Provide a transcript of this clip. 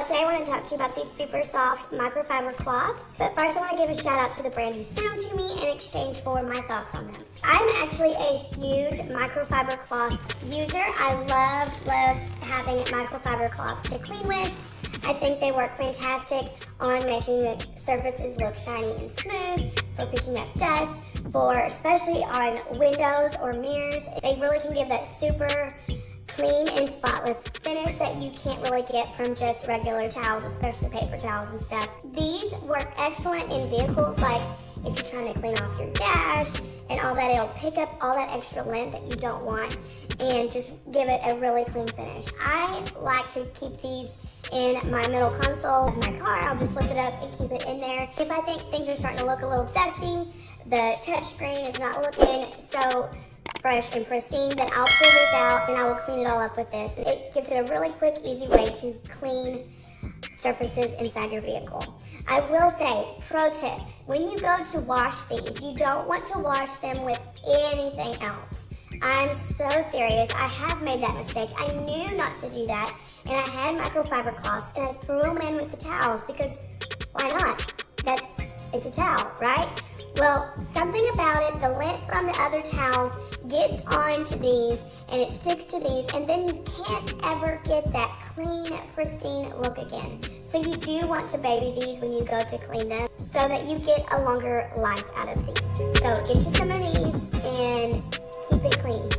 today I want to talk to you about these super soft microfiber cloths. But first I want to give a shout out to the brand who sent them to me in exchange for my thoughts on them. I'm actually a huge microfiber cloth user. I love having microfiber cloths to clean with. I think they work fantastic on making the surfaces look shiny and smooth, for picking up dust, for especially on windows or mirrors. They really can give that super clean and spotless finish that you can't really get from just regular towels, especially paper towels and stuff. These work excellent in vehicles, like if you're trying to clean off your dash and all that. It'll pick up all that extra lint that you don't want and just give it a really clean finish. I like to keep these in my middle console of my car. I'll just flip it up and keep it in there. If I think things are starting to look a little dusty, the touch screen is not looking so fresh and pristine, then I'll pull this out and I will clean it all up with this. It gives it a really quick, easy way to clean surfaces inside your vehicle. I will say, pro tip, when you go to wash these, you don't want to wash them with anything else. I'm so serious. I have made that mistake. I knew not to do that, and I had microfiber cloths and I threw them in with the towels because why not? It's a towel, right? Well, something about it, the lint from the other towels gets onto these and it sticks to these, and then you can't ever get that clean, pristine look again. So you do want to baby these when you go to clean them so that you get a longer life out of these. So get you some of these and keep it clean.